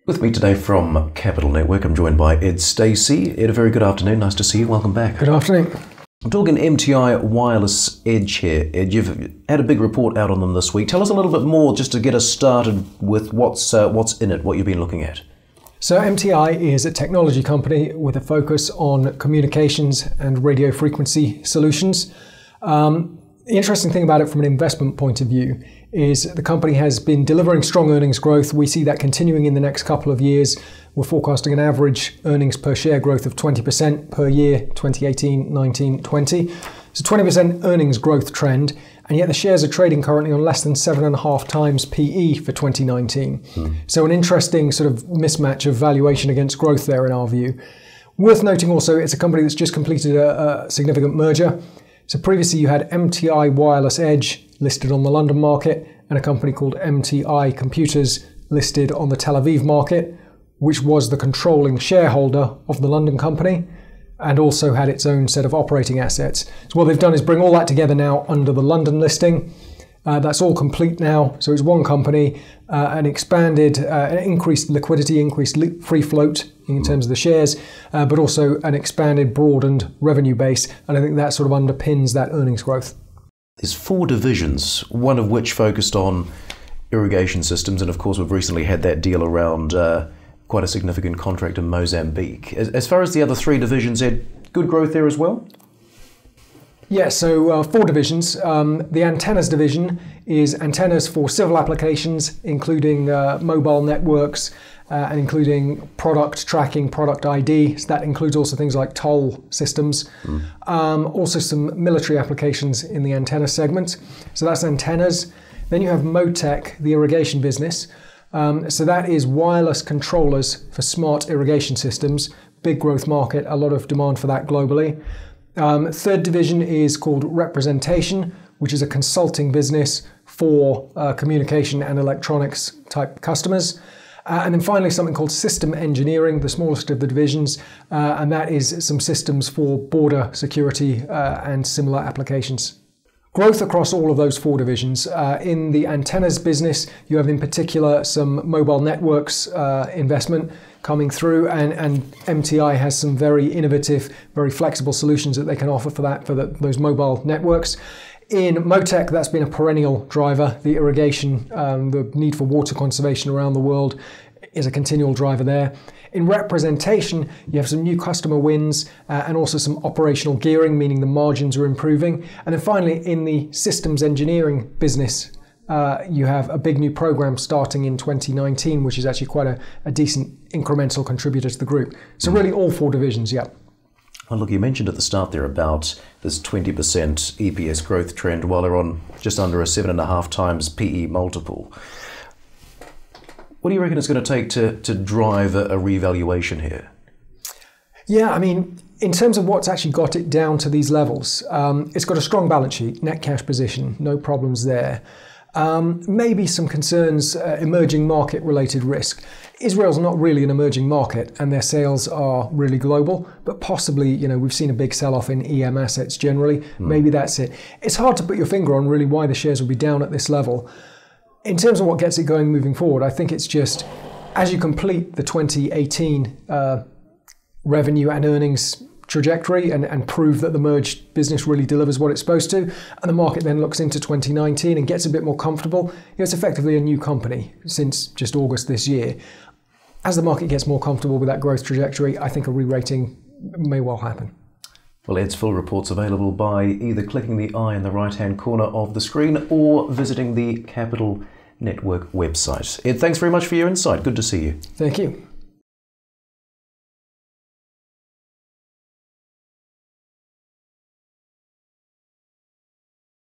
With me today from Capital Network, I'm joined by Ed Stacey. Ed, a very good afternoon. Nice to see you. Welcome back. Good afternoon. I'm talking MTI Wireless Edge here. Ed, you've had a big report out on them this week. Tell us a little bit more just to get us started with what's in it, what you've been looking at. So MTI is a technology company with a focus on communications and radio frequency solutions. The interesting thing about it from an investment point of view is the company has been delivering strong earnings growth. We see that continuing in the next couple of years. We're forecasting an average earnings per share growth of 20% per year, 2018, 19, 20. So 20% earnings growth trend, and yet the shares are trading currently on less than 7.5 times PE for 2019. So an interesting sort of mismatch of valuation against growth there in our view. Worth noting also, it's a company that's just completed a significant merger. So previously you had MTI Wireless Edge listed on the London market and a company called MTI Computers listed on the Tel Aviv market, which was the controlling shareholder of the London company and also had its own set of operating assets. So what they've done is bring all that together now under the London listing. That's all complete now. So it's one company, an increased liquidity, increased free float in terms of the shares, but also an expanded, broadened revenue base. And I think that sort of underpins that earnings growth. There's 4 divisions, one of which focused on irrigation systems. And of course, we've recently had that deal around quite a significant contract in Mozambique. As far as the other 3 divisions, Ed, good growth there as well? Yeah, so 4 divisions. The antennas division is antennas for civil applications, including mobile networks and including product tracking, product ID. So that includes also things like toll systems. Also some military applications in the antenna segment. So that's antennas. Then you have Motec, the irrigation business. So that is wireless controllers for smart irrigation systems. Big growth market, a lot of demand for that globally. Third division is called Representation, which is a consulting business for communication and electronics type customers. And then finally something called System Engineering, the smallest of the divisions, and that is some systems for border security and similar applications. Growth across all of those 4 divisions. In the antennas business, you have in particular some mobile networks investment coming through, and MTI has some very innovative, very flexible solutions that they can offer for those mobile networks. In Motec, that's been a perennial driver. The irrigation, the need for water conservation around the world is a continual driver there. In Representation, you have some new customer wins and also some operational gearing, meaning the margins are improving. And then finally, in the systems engineering business, you have a big new program starting in 2019, which is actually quite a decent incremental contributor to the group. So really all 4 divisions, yeah. Well, look, you mentioned at the start there about this 20% EPS growth trend while they're on just under a 7.5 times PE multiple. What do you reckon it's going to take to drive a revaluation here? Yeah, I mean, in terms of what's actually got it down to these levels, it's got a strong balance sheet, net cash position, no problems there. Maybe some concerns, emerging market related risk. Israel's not really an emerging market and their sales are really global, but possibly, we've seen a big sell-off in EM assets generally. Maybe that's it. It's hard to put your finger on really why the shares will be down at this level. In terms of what gets it going moving forward, I think it's just as you complete the 2018 revenue and earnings trajectory and prove that the merged business really delivers what it's supposed to, and the market then looks into 2019 and gets a bit more comfortable. It's effectively a new company since just August this year. As the market gets more comfortable with that growth trajectory, I think a re-rating may well happen. Well, Ed's full report's available by either clicking the eye in the right-hand corner of the screen or visiting the Capital Network website. Ed, thanks very much for your insight. Good to see you. Thank you.